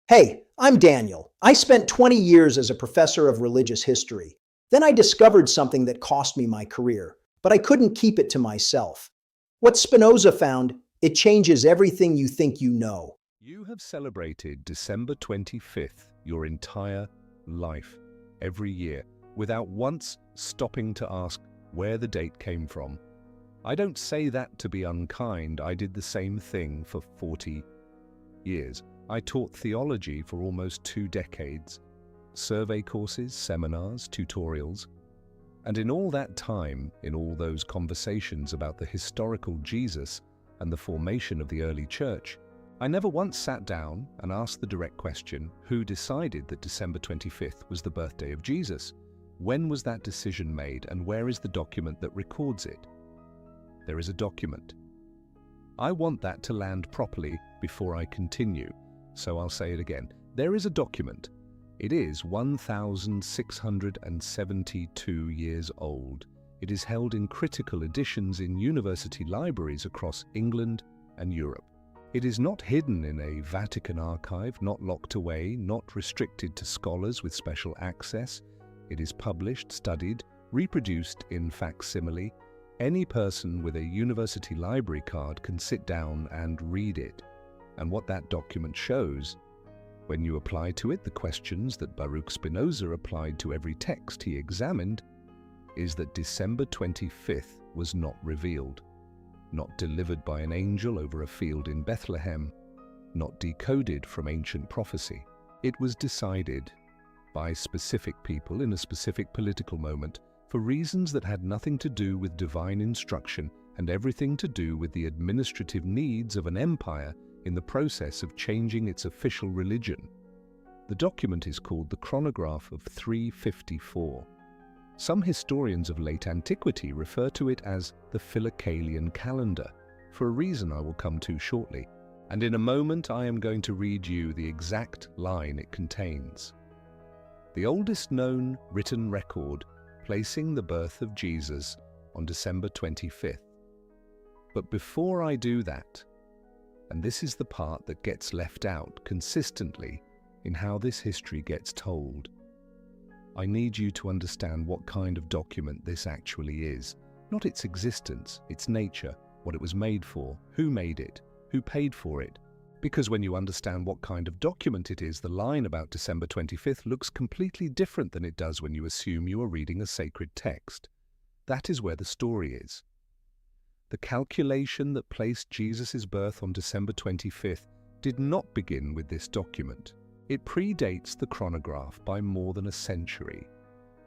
Hey, I'm Daniel. I spent 20 years as a professor of religious history. Then I discovered something that cost me my career, but I couldn't keep it to myself. What Spinoza found, it changes everything you think you know. You have celebrated December 25th your entire life, every year, without once stopping to ask where the date came from. I don't say that to be unkind. I did the same thing for 40 years. I taught theology for almost 2 decades, survey courses, seminars, tutorials, and in all that time, in all those conversations about the historical Jesus and the formation of the early church, I never once sat down and asked the direct question, who decided that December 25th was the birthday of Jesus? When was that decision made, and where is the document that records it? There is a document. I want that to land properly before I continue, so I'll say it again. There is a document. It is 1,672 years old. It is held in critical editions in university libraries across England and Europe. It is not hidden in a Vatican archive, not locked away, not restricted to scholars with special access. It is published, studied, reproduced in facsimile. Any person with a university library card can sit down and read it. And what that document shows, when you apply to it the questions that Baruch Spinoza applied to every text he examined, is that December 25th was not revealed, not delivered by an angel over a field in Bethlehem, not decoded from ancient prophecy. It was decided by specific people in a specific political moment for reasons that had nothing to do with divine instruction and everything to do with the administrative needs of an empire in the process of changing its official religion. The document is called the Chronograph of 354. Some historians of late antiquity refer to it as the Philocalian calendar, for a reason I will come to shortly, and in a moment I am going to read you the exact line it contains. The oldest known written record placing the birth of Jesus on December 25th. But before I do that, and this is the part that gets left out consistently in how this history gets told, I need you to understand what kind of document this actually is. Not its existence, its nature, what it was made for, who made it, who paid for it. Because when you understand what kind of document it is, the line about December 25th looks completely different than it does when you assume you are reading a sacred text. That is where the story is. The calculation that placed Jesus' birth on December 25th did not begin with this document. It predates the chronograph by more than a century.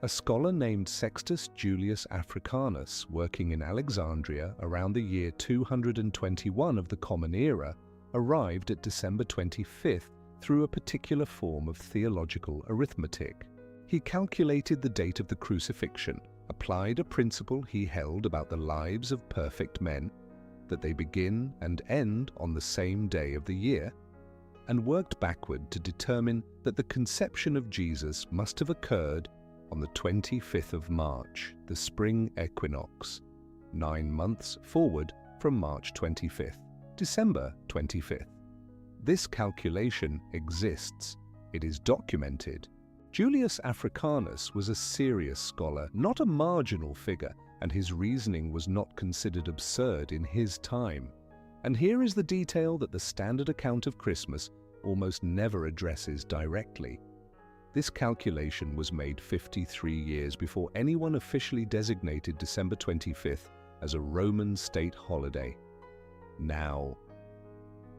A scholar named Sextus Julius Africanus, working in Alexandria around the year 221 of the Common Era, arrived at December 25th through a particular form of theological arithmetic. He calculated the date of the crucifixion, applied a principle he held about the lives of perfect men, that they begin and end on the same day of the year, and worked backward to determine that the conception of Jesus must have occurred on the 25th of March, the spring equinox, 9 months forward from March 25th, December 25th. This calculation exists. It is documented. Julius Africanus was a serious scholar, not a marginal figure, and his reasoning was not considered absurd in his time. And here is the detail that the standard account of Christmas almost never addresses directly. This calculation was made 53 years before anyone officially designated December 25th as a Roman state holiday. Now,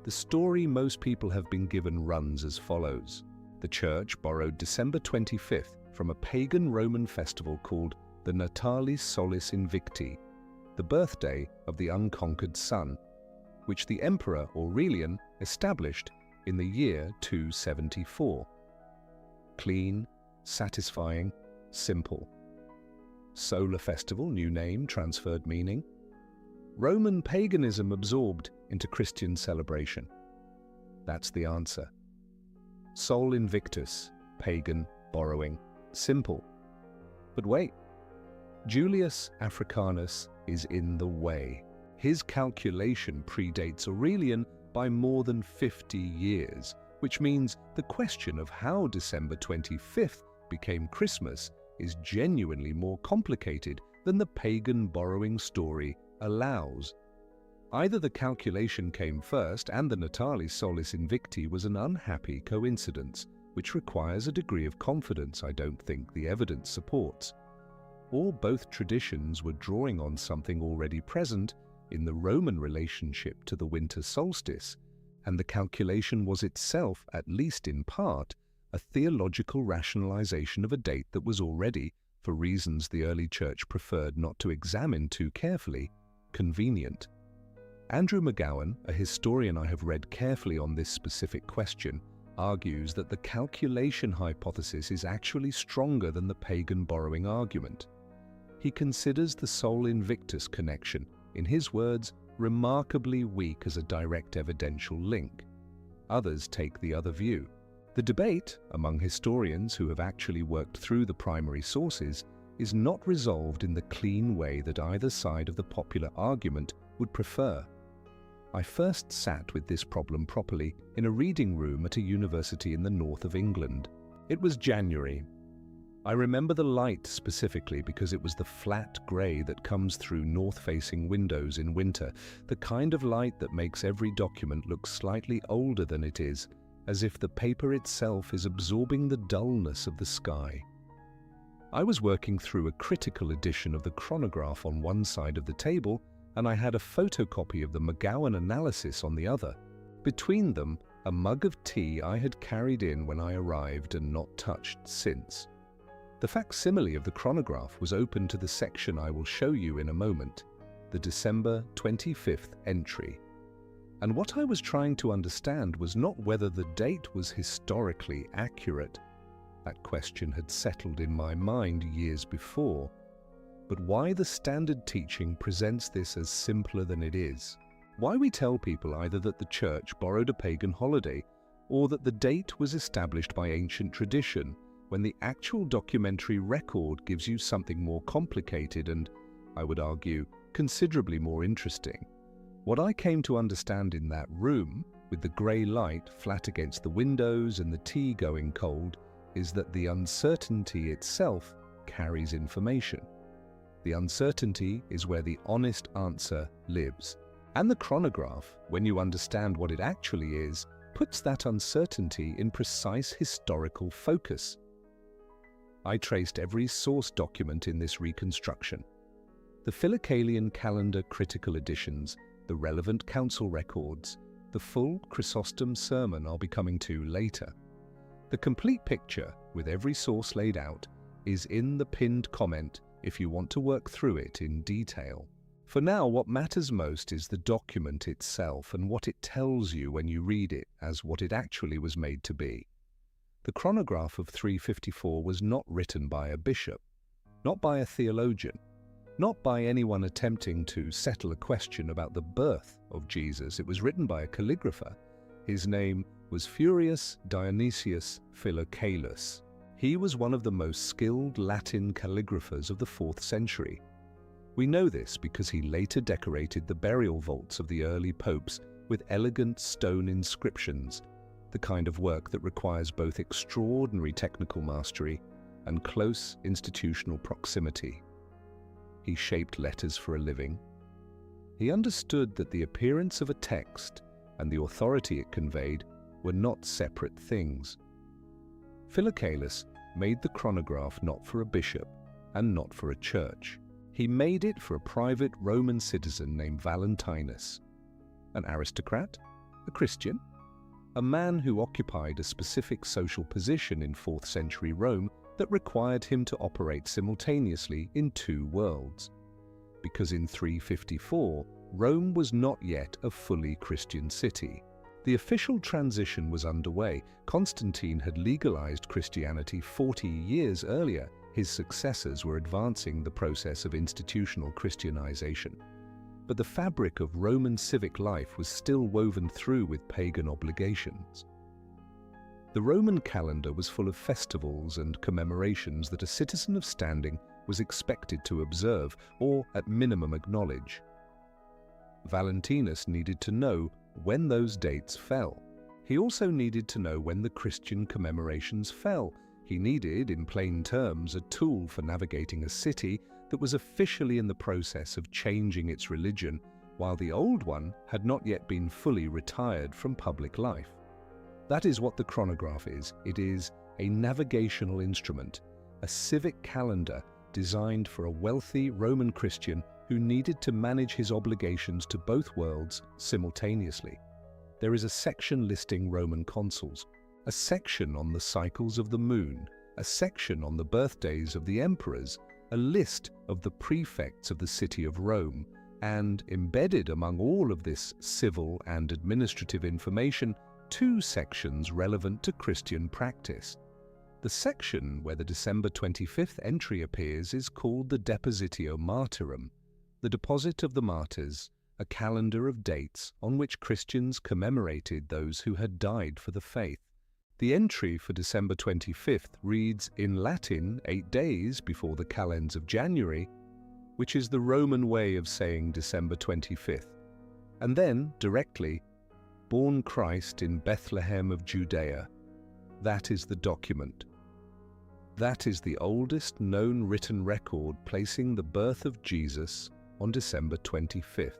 the story most people have been given runs as follows. The Church borrowed December 25th from a pagan Roman festival called the Natalis Solis Invicti, the birthday of the unconquered sun, which the Emperor Aurelian established in the year 274. Clean, satisfying, simple. Solar festival, new name, transferred meaning. Roman paganism absorbed into Christian celebration. That's the answer. Sol Invictus, pagan, borrowing, simple. But wait, Julius Africanus is in the way. His calculation predates Aurelian by more than 50 years, which means the question of how December 25th became Christmas is genuinely more complicated than the pagan borrowing story allows. Either the calculation came first and the Natalis Solis Invicti was an unhappy coincidence, which requires a degree of confidence I don't think the evidence supports, or both traditions were drawing on something already present in the Roman relationship to the winter solstice, and the calculation was itself, at least in part, a theological rationalization of a date that was already, for reasons the early church preferred not to examine too carefully, convenient. Andrew McGowan, a historian I have read carefully on this specific question, argues that the calculation hypothesis is actually stronger than the pagan borrowing argument. He considers the Sol Invictus connection, in his words, remarkably weak as a direct evidential link. Others take the other view. The debate, among historians who have actually worked through the primary sources, is not resolved in the clean way that either side of the popular argument would prefer. I first sat with this problem properly in a reading room at a university in the north of England. It was January. I remember the light specifically because it was the flat grey that comes through north-facing windows in winter, the kind of light that makes every document look slightly older than it is, as if the paper itself is absorbing the dullness of the sky. I was working through a critical edition of the Chronograph on one side of the table, and I had a photocopy of the McGowan analysis on the other. Between them, a mug of tea I had carried in when I arrived and not touched since. The facsimile of the Chronograph was open to the section I will show you in a moment, the December 25th entry. And what I was trying to understand was not whether the date was historically accurate. That question had settled in my mind years before. But why the standard teaching presents this as simpler than it is. Why we tell people either that the church borrowed a pagan holiday or that the date was established by ancient tradition, when the actual documentary record gives you something more complicated and, I would argue, considerably more interesting. What I came to understand in that room, with the grey light flat against the windows and the tea going cold, is that the uncertainty itself carries information. The uncertainty is where the honest answer lives. And the Chronograph, when you understand what it actually is, puts that uncertainty in precise historical focus. I traced every source document in this reconstruction. The Philocalian calendar critical editions, the relevant council records, the full Chrysostom sermon I'll be coming to later. The complete picture, with every source laid out, is in the pinned comment if you want to work through it in detail. For now, what matters most is the document itself and what it tells you when you read it as what it actually was made to be. The Chronograph of 354 was not written by a bishop, not by a theologian, not by anyone attempting to settle a question about the birth of Jesus. It was written by a calligrapher. His name was Furius Dionysius Philocalus. He was one of the most skilled Latin calligraphers of the 4th century. We know this because he later decorated the burial vaults of the early popes with elegant stone inscriptions, the kind of work that requires both extraordinary technical mastery and close institutional proximity. He shaped letters for a living. He understood that the appearance of a text and the authority it conveyed were not separate things. Philocalus made the Chronograph not for a bishop and not for a church. He made it for a private Roman citizen named Valentinus, an aristocrat, a Christian, a man who occupied a specific social position in 4th century Rome that required him to operate simultaneously in two worlds. Because in 354, Rome was not yet a fully Christian city. The official transition was underway. Constantine had legalized Christianity 40 years earlier. His successors were advancing the process of institutional Christianization. But the fabric of Roman civic life was still woven through with pagan obligations. The Roman calendar was full of festivals and commemorations that a citizen of standing was expected to observe or, at minimum, acknowledge. Valentinus needed to know when those dates fell. He also needed to know when the Christian commemorations fell. He needed, in plain terms, a tool for navigating a city that was officially in the process of changing its religion, while the old one had not yet been fully retired from public life. That is what the chronograph is. It is a navigational instrument, a civic calendar designed for a wealthy Roman Christian who needed to manage his obligations to both worlds simultaneously. There is a section listing Roman consuls, a section on the cycles of the moon, a section on the birthdays of the emperors, a list of the prefects of the city of Rome, and embedded among all of this civil and administrative information, two sections relevant to Christian practice. The section where the December 25th entry appears is called the Depositio Martyrum, the deposit of the martyrs, a calendar of dates on which Christians commemorated those who had died for the faith. The entry for December 25th reads in Latin 8 days before the calends of January, which is the Roman way of saying December 25th, and then, directly, born Christ in Bethlehem of Judea. That is the document. That is the oldest known written record placing the birth of Jesus on December 25th.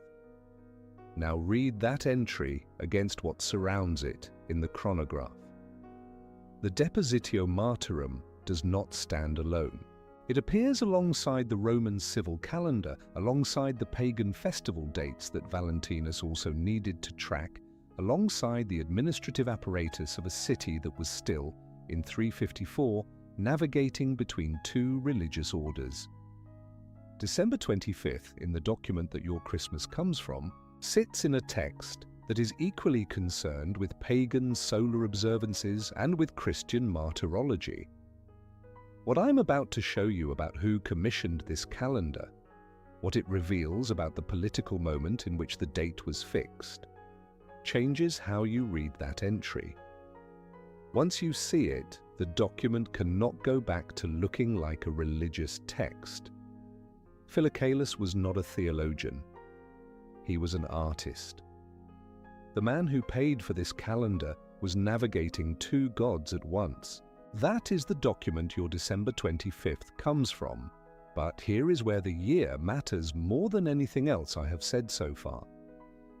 Now read that entry against what surrounds it in the chronograph. The Depositio Martyrum does not stand alone. It appears alongside the Roman civil calendar, alongside the pagan festival dates that Valentinus also needed to track, alongside the administrative apparatus of a city that was still, in 354, navigating between two religious orders. December 25th, in the document that your Christmas comes from, sits in a text that is equally concerned with pagan solar observances and with Christian martyrology. What I'm about to show you about who commissioned this calendar, what it reveals about the political moment in which the date was fixed, changes how you read that entry. Once you see it, the document cannot go back to looking like a religious text. Philocalus was not a theologian. He was an artist. The man who paid for this calendar was navigating two gods at once. That is the document your December 25th comes from. But here is where the year matters more than anything else I have said so far.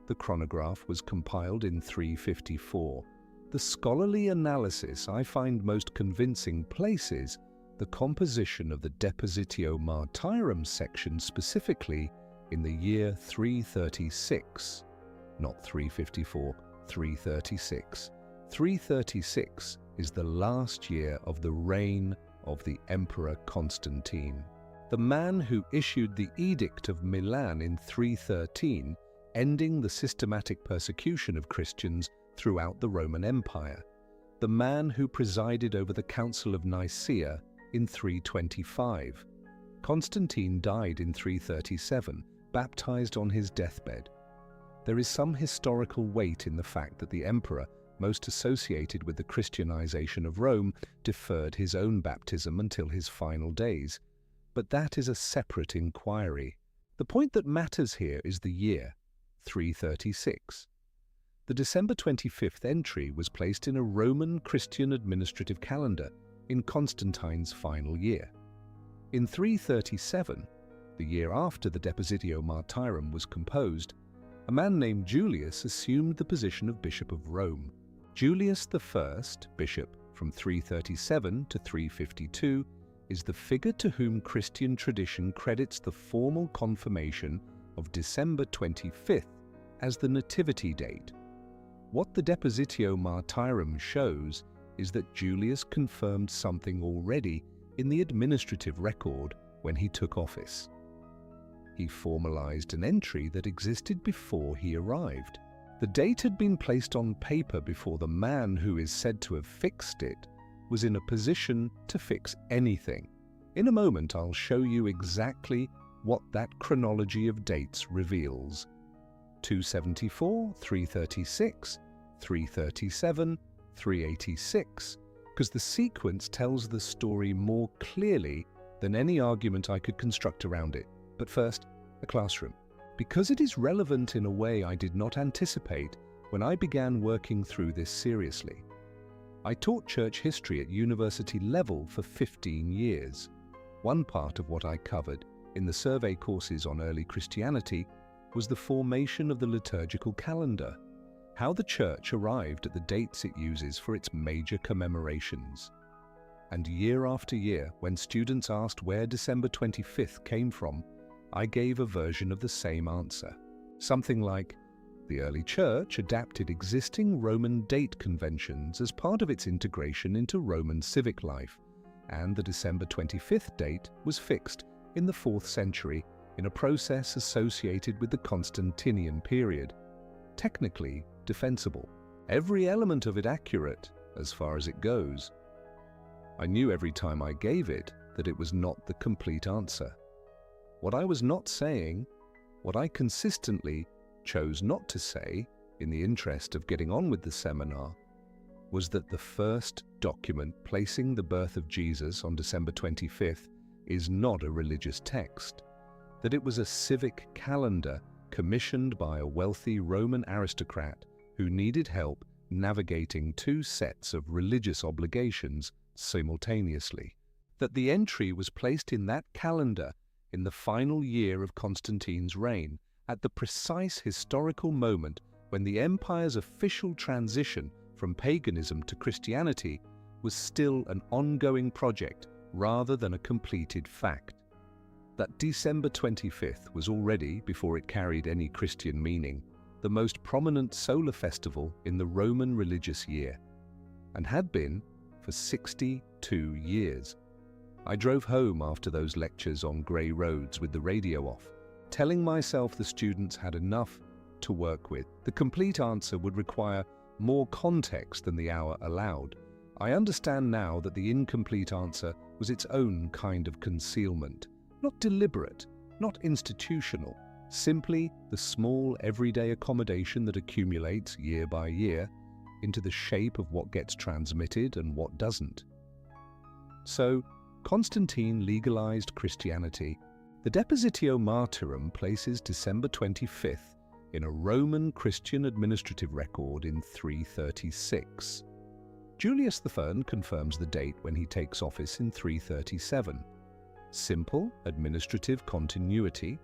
The chronograph was compiled in 354. The scholarly analysis I find most convincing places the composition of the Depositio Martyrum section specifically in the year 336, not 354, 336. 336 is the last year of the reign of the Emperor Constantine, the man who issued the Edict of Milan in 313, ending the systematic persecution of Christians throughout the Roman Empire, the man who presided over the Council of Nicaea in 325. Constantine died in 337, baptized on his deathbed. There is some historical weight in the fact that the emperor, most associated with the Christianization of Rome, deferred his own baptism until his final days. But that is a separate inquiry. The point that matters here is the year, 336. The December 25th entry was placed in a Roman Christian administrative calendar in Constantine's final year. In 337, the year after the Depositio Martyrum was composed, a man named Julius assumed the position of Bishop of Rome. Julius I, bishop from 337 to 352, is the figure to whom Christian tradition credits the formal confirmation of December 25th as the nativity date. What the Depositio Martyrum shows is that Julius confirmed something already in the administrative record when he took office. He formalized an entry that existed before he arrived. The date had been placed on paper before the man who is said to have fixed it was in a position to fix anything. In a moment, I'll show you exactly what that chronology of dates reveals. 274, 336, 337, 386, because the sequence tells the story more clearly than any argument I could construct around it. But first, a classroom. Because it is relevant in a way I did not anticipate, when I began working through this seriously. I taught church history at university level for 15 years. One part of what I covered in the survey courses on early Christianity was the formation of the liturgical calendar, how the Church arrived at the dates it uses for its major commemorations. And year after year, when students asked where December 25th came from, I gave a version of the same answer. Something like, the early Church adapted existing Roman date conventions as part of its integration into Roman civic life, and the December 25th date was fixed in the 4th century in a process associated with the Constantinian period. Technically defensible, every element of it accurate as far as it goes. I knew every time I gave it that it was not the complete answer. What I was not saying, what I consistently chose not to say in the interest of getting on with the seminar, was that the first document placing the birth of Jesus on December 25th is not a religious text, that it was a civic calendar commissioned by a wealthy Roman aristocrat who needed help navigating two sets of religious obligations simultaneously, that the entry was placed in that calendar in the final year of Constantine's reign, at the precise historical moment when the empire's official transition from paganism to Christianity was still an ongoing project rather than a completed fact. That December 25th was already, before it carried any Christian meaning, the most prominent solar festival in the Roman religious year, and had been for 62 years. I drove home after those lectures on grey roads with the radio off, telling myself the students had enough to work with. The complete answer would require more context than the hour allowed. I understand now that the incomplete answer was its own kind of concealment, not deliberate, not institutional, simply the small everyday accommodation that accumulates year by year into the shape of what gets transmitted and what doesn't. So, Constantine legalized Christianity. The Depositio Martyrum places December 25th in a Roman Christian administrative record in 336. Julius I confirms the date when he takes office in 337. Simple administrative continuity,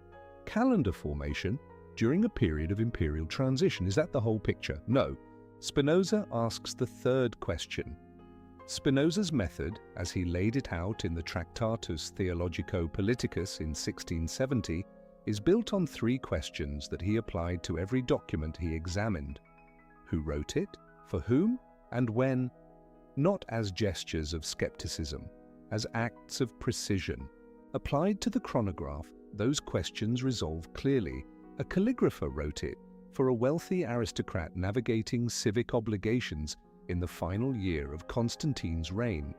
calendar formation during a period of imperial transition. Is that the whole picture? No. Spinoza asks the third question. Spinoza's method, as he laid it out in the Tractatus Theologico-Politicus in 1670, is built on three questions that he applied to every document he examined. Who wrote it? For whom? And when? Not as gestures of skepticism, as acts of precision. Applied to the chronograph, those questions resolve clearly. A calligrapher wrote it for a wealthy aristocrat navigating civic obligations in the final year of Constantine's reign.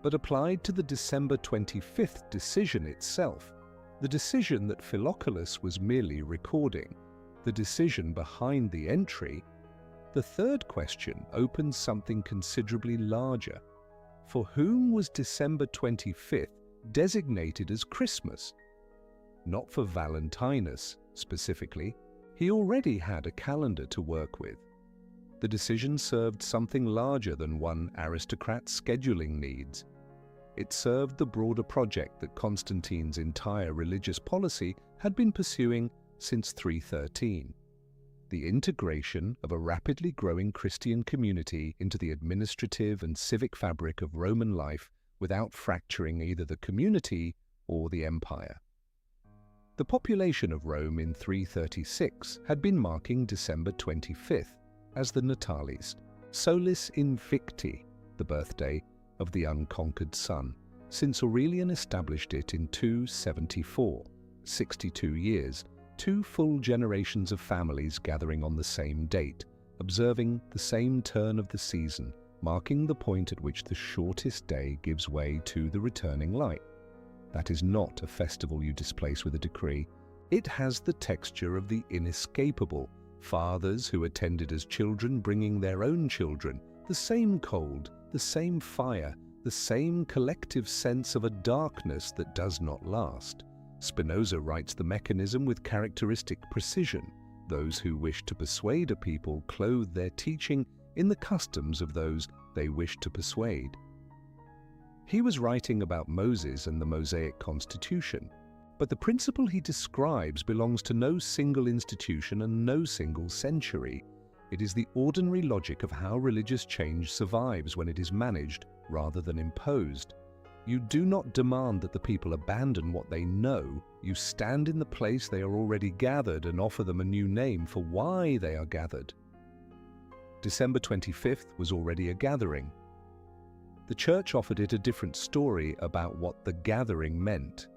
But applied to the December 25th decision itself, the decision that Philocalus was merely recording, the decision behind the entry, the third question opens something considerably larger. For whom was December 25th designated as Christmas? Not for Valentinus, specifically. He already had a calendar to work with. The decision served something larger than one aristocrat's scheduling needs. It served the broader project that Constantine's entire religious policy had been pursuing since 313. The integration of a rapidly growing Christian community into the administrative and civic fabric of Roman life without fracturing either the community or the empire. The population of Rome in 336 had been marking December 25th as the Natalis, Solis Invicti, the birthday of the unconquered sun, since Aurelian established it in 274, 62 years, two full generations of families gathering on the same date, observing the same turn of the season, marking the point at which the shortest day gives way to the returning light. That is not a festival you displace with a decree. It has the texture of the inescapable, fathers who attended as children bringing their own children, the same cold, the same fire, the same collective sense of a darkness that does not last. Spinoza writes the mechanism with characteristic precision. those who wish to persuade a people clothe their teaching in the customs of those they wish to persuade. He was writing about Moses and the Mosaic Constitution, but the principle he describes belongs to no single institution and no single century. It is the ordinary logic of how religious change survives when it is managed rather than imposed. You do not demand that the people abandon what they know. You stand in the place they are already gathered and offer them a new name for why they are gathered. December 25th was already a gathering. The church offered it a different story about what the gathering meant.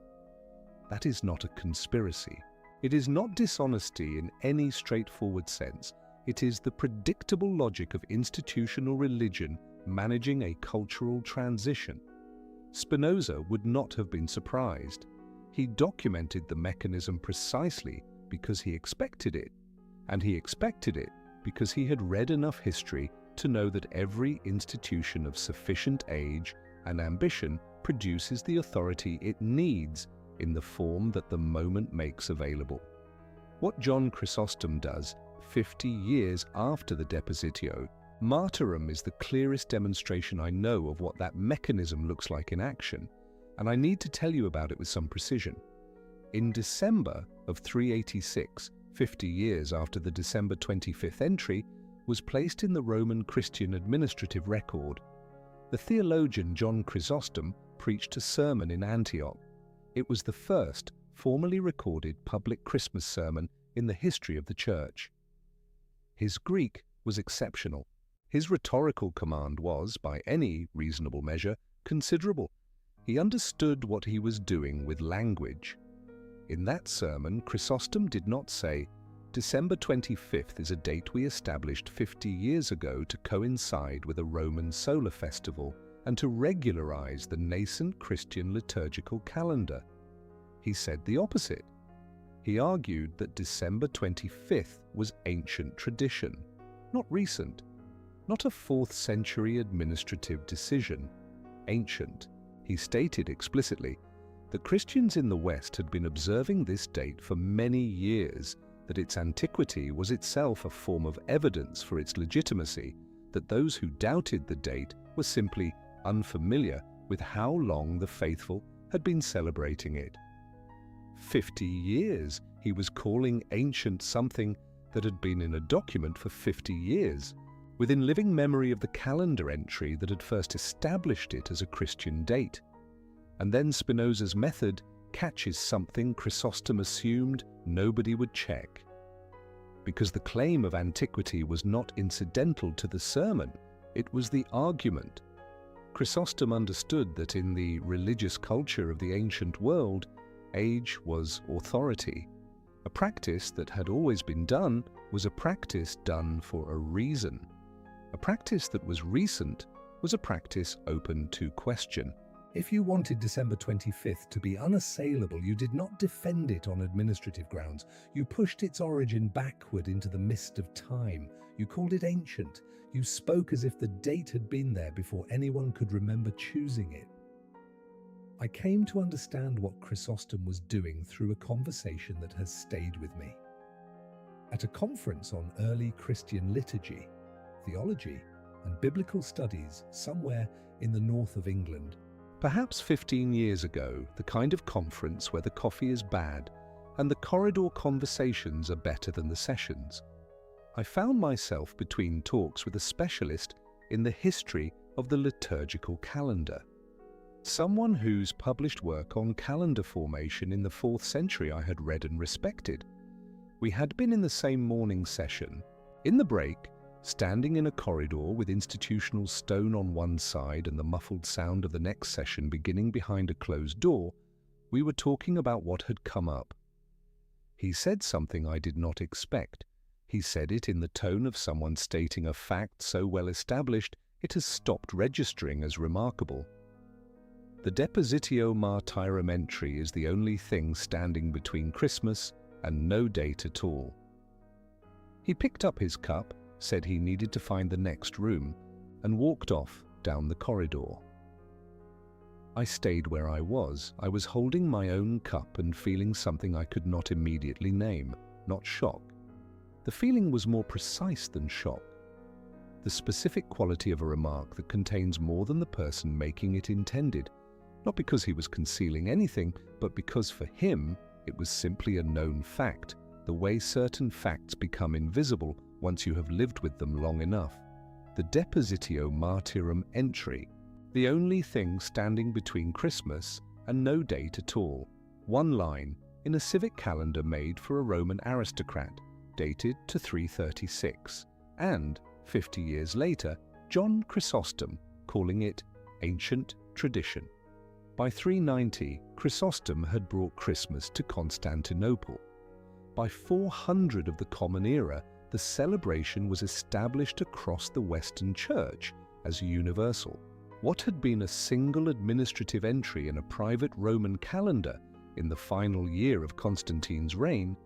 That is not a conspiracy. It is not dishonesty in any straightforward sense. It is the predictable logic of institutional religion managing a cultural transition. Spinoza would not have been surprised. He documented the mechanism precisely because he expected it, and he expected it because he had read enough history to know that every institution of sufficient age and ambition produces the authority it needs in the form that the moment makes available. What John Chrysostom does 50 years after the Depositio Martyrum is the clearest demonstration I know of what that mechanism looks like in action, and I need to tell you about it with some precision. In December of 386, 50 years after the December 25th entry, was placed in the Roman Christian administrative record. The theologian John Chrysostom preached a sermon in Antioch. It was the first formally recorded public Christmas sermon in the history of the Church. His Greek was exceptional. His rhetorical command was, by any reasonable measure, considerable. He understood what he was doing with language. In that sermon, Chrysostom did not say, "December 25th is a date we established 50 years ago to coincide with a Roman solar festival and to regularize the nascent Christian liturgical calendar." He said the opposite. He argued that December 25th was ancient tradition, not recent, not a 4th century administrative decision. Ancient. He stated explicitly that Christians in the West had been observing this date for many years, that its antiquity was itself a form of evidence for its legitimacy, that those who doubted the date were simply unfamiliar with how long the faithful had been celebrating it. 50 years he was calling ancient something that had been in a document for 50 years, within living memory of the calendar entry that had first established it as a Christian date. And then Spinoza's method catches something Chrysostom assumed nobody would check. Because the claim of antiquity was not incidental to the sermon, it was the argument. Chrysostom understood that in the religious culture of the ancient world, age was authority. A practice that had always been done was a practice done for a reason. A practice that was recent was a practice open to question. If you wanted December 25th to be unassailable, you did not defend it on administrative grounds. You pushed its origin backward into the mist of time. You called it ancient. You spoke as if the date had been there before anyone could remember choosing it. I came to understand what Chrysostom was doing through a conversation that has stayed with me. At a conference on early Christian liturgy, theology, and biblical studies somewhere in the north of England, Perhaps 15 years ago, the kind of conference where the coffee is bad and the corridor conversations are better than the sessions, I found myself between talks with a specialist in the history of the liturgical calendar. Someone whose published work on calendar formation in the 4th century I had read and respected. We had been in the same morning session. In the break, standing in a corridor with institutional stone on one side and the muffled sound of the next session beginning behind a closed door, we were talking about what had come up. He said something I did not expect. He said it in the tone of someone stating a fact so well established it has stopped registering as remarkable. The Depositio Martyrum entry is the only thing standing between Christmas and no date at all. He picked up his cup, said he needed to find the next room, and walked off down the corridor. I stayed where I was. I was holding my own cup and feeling something I could not immediately name, not shock, The feeling was more precise than shock. The specific quality of a remark that contains more than the person making it intended, not because he was concealing anything, but because for him it was simply a known fact, the way certain facts become invisible once you have lived with them long enough. The Depositio Martyrum entry, the only thing standing between Christmas and no date at all. One line in a civic calendar made for a Roman aristocrat, dated to 336, and 50 years later, John Chrysostom calling it ancient tradition. By 390, Chrysostom had brought Christmas to Constantinople. By 400 of the Common Era, the celebration was established across the Western Church as universal. What had been a single administrative entry in a private Roman calendar in the final year of Constantine's reign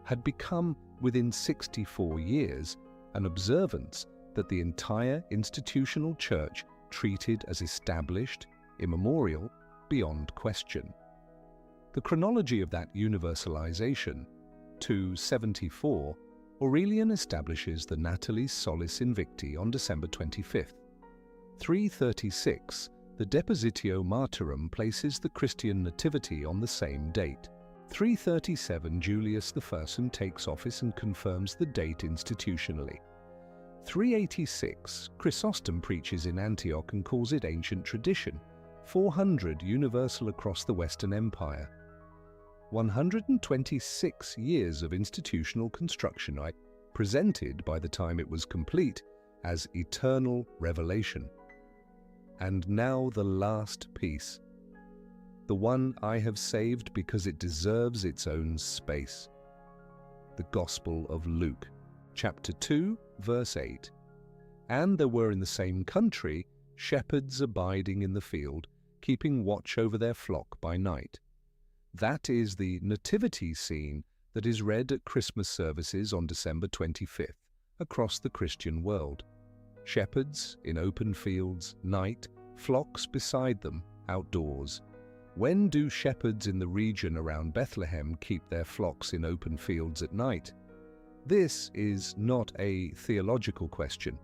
had become, within 64 years, an observance that the entire institutional church treated as established, immemorial, beyond question. The chronology of that universalization, 274, Aurelian establishes the Natalis Solis Invicti on December 25th. 336, the Depositio Martyrum places the Christian Nativity on the same date. 337, Julius I takes office and confirms the date institutionally. 386, Chrysostom preaches in Antioch and calls it ancient tradition. 400, universal across the Western Empire. 126 years of institutional construction presented by the time it was complete as eternal revelation. And now the last piece, the one I have saved because it deserves its own space. The Gospel of Luke, chapter 2, verse 8. And there were in the same country shepherds abiding in the field, keeping watch over their flock by night. That is the nativity scene that is read at Christmas services on December 25th across the Christian world. Shepherds in open fields, night, flocks beside them, outdoors. When do shepherds in the region around Bethlehem keep their flocks in open fields at night? This is not a theological question.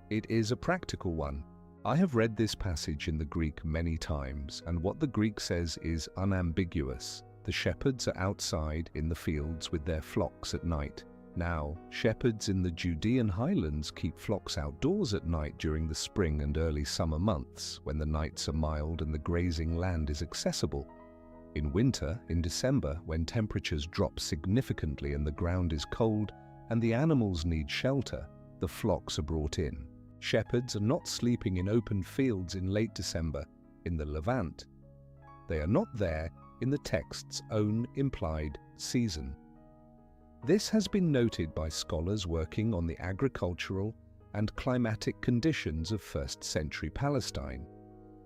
It is a practical one. I have read this passage in the Greek many times, and what the Greek says is unambiguous. The shepherds are outside in the fields with their flocks at night. Now, shepherds in the Judean highlands keep flocks outdoors at night during the spring and early summer months, when the nights are mild and the grazing land is accessible. In winter, in December, when temperatures drop significantly and the ground is cold and the animals need shelter, the flocks are brought in. Shepherds are not sleeping in open fields in late December in the Levant. They are not there in the text's own implied season. This has been noted by scholars working on the agricultural and climatic conditions of first-century Palestine.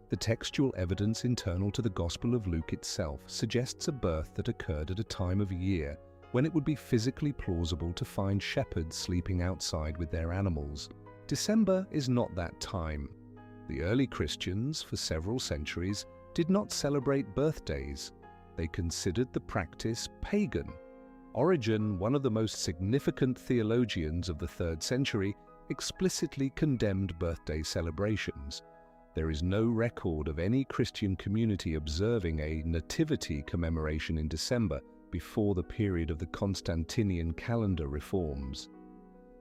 The textual evidence internal to the Gospel of Luke itself suggests a birth that occurred at a time of year when it would be physically plausible to find shepherds sleeping outside with their animals. December is not that time. The early Christians, for several centuries, did not celebrate birthdays. They considered the practice pagan. Origen, one of the most significant theologians of the 3rd century, explicitly condemned birthday celebrations. There is no record of any Christian community observing a nativity commemoration in December before the period of the Constantinian calendar reforms.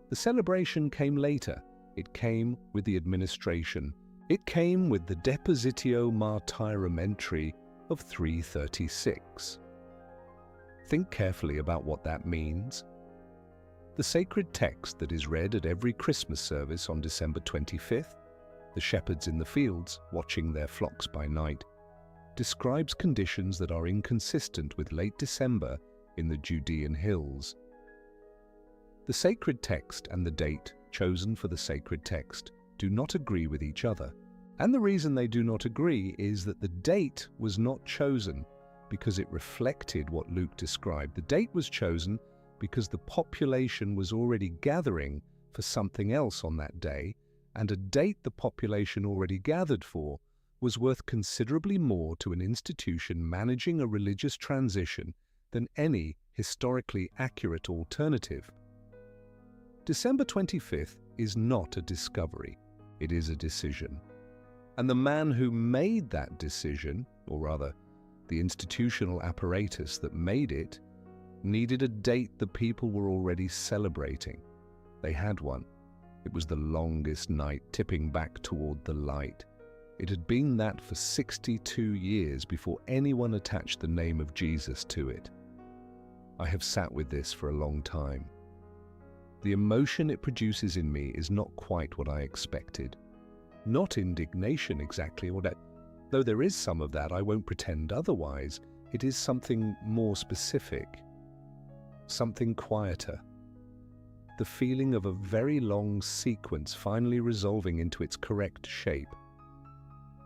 The celebration came later. It came with the administration. It came with the Depositio Martyrum entry of 336. Think carefully about what that means. The sacred text that is read at every Christmas service on December 25th, the shepherds in the fields watching their flocks by night, describes conditions that are inconsistent with late December in the Judean hills. The sacred text and the date chosen for the sacred text do not agree with each other. And the reason they do not agree is that the date was not chosen because it reflected what Luke described. The date was chosen because the population was already gathering for something else on that day, and a date the population already gathered for was worth considerably more to an institution managing a religious transition than any historically accurate alternative. December 25th is not a discovery, it is a decision. And the man who made that decision, or rather, the institutional apparatus that made it, needed a date the people were already celebrating. They had one. It was the longest night tipping back toward the light. It had been that for 62 years before anyone attached the name of Jesus to it. I have sat with this for a long time. The emotion it produces in me is not quite what I expected. Not indignation exactly, though there is some of that, I won't pretend otherwise. It is something more specific, something quieter. The feeling of a very long sequence finally resolving into its correct shape.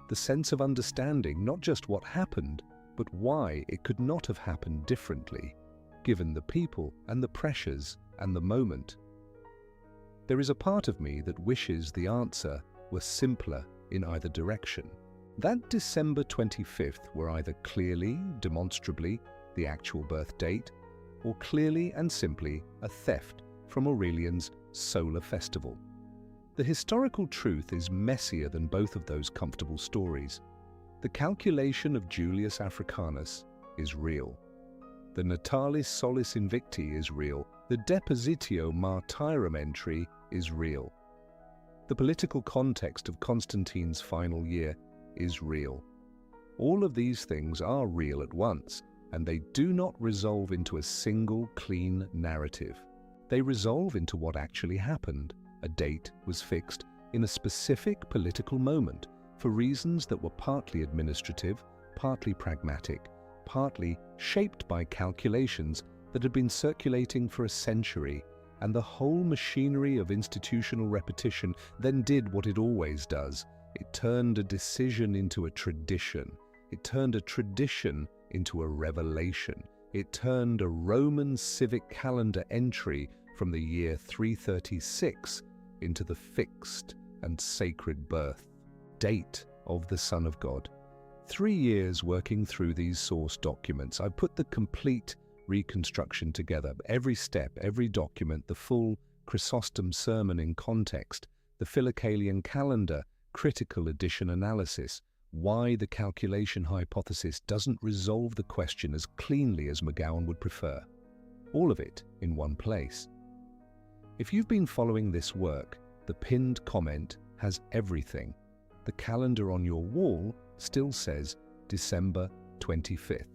The sense of understanding not just what happened, but why it could not have happened differently, given the people and the pressures and the moment. There is a part of me that wishes the answer were simpler in either direction. That December 25th were either clearly, demonstrably, the actual birth date, or clearly and simply a theft from Aurelian's solar festival. The historical truth is messier than both of those comfortable stories. The calculation of Julius Africanus is real. The Natalis Solis Invicti is real. The Depositio Martyrum entry is real. The political context of Constantine's final year is real. All of these things are real at once, and they do not resolve into a single clean narrative. They resolve into what actually happened. A date was fixed in a specific political moment for reasons that were partly administrative, partly pragmatic, partly shaped by calculations that had been circulating for a century, and the whole machinery of institutional repetition then did what it always does. It turned a decision into a tradition. It turned a tradition into a revelation. It turned a Roman civic calendar entry from the year 336 into the fixed and sacred birth date of the Son of God. 3 years working through these source documents, I put the complete reconstruction together. Every step, every document, the full Chrysostom sermon in context, the Philocalian calendar, critical edition analysis, why the calculation hypothesis doesn't resolve the question as cleanly as McGowan would prefer. All of it in one place. If you've been following this work, the pinned comment has everything. The calendar on your wall still says December 25th.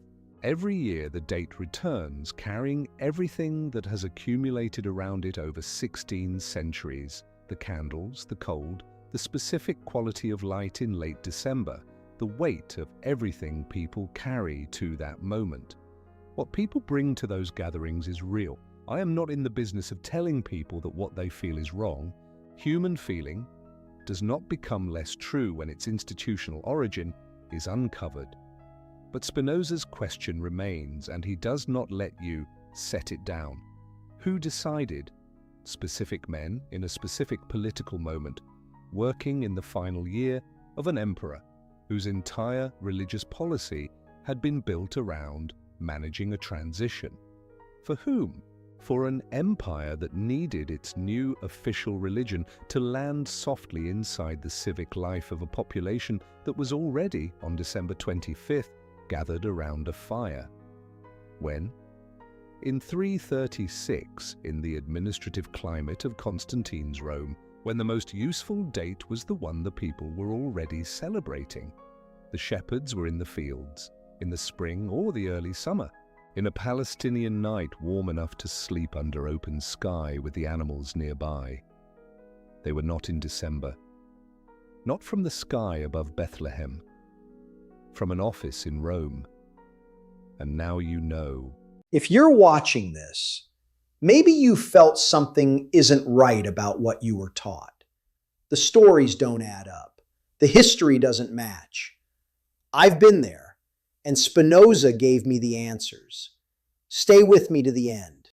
Every year the date returns, carrying everything that has accumulated around it over 16 centuries. The candles, the cold, the specific quality of light in late December, the weight of everything people carry to that moment. What people bring to those gatherings is real. I am not in the business of telling people that what they feel is wrong. Human feeling does not become less true when its institutional origin is uncovered. But Spinoza's question remains, and he does not let you set it down. Who decided? Specific men in a specific political moment, working in the final year of an emperor whose entire religious policy had been built around managing a transition. For whom? For an empire that needed its new official religion to land softly inside the civic life of a population that was already, on December 25th, gathered around a fire. When? In 336, in the administrative climate of Constantine's Rome, when the most useful date was the one the people were already celebrating. The shepherds were in the fields, in the spring or the early summer, in a Palestinian night warm enough to sleep under open sky with the animals nearby. They were not in December. Not from the sky above Bethlehem. From an office in Rome. And now you know. If you're watching this, maybe you felt something isn't right about what you were taught. The stories don't add up. The history doesn't match. I've been there, and Spinoza gave me the answers. Stay with me to the end.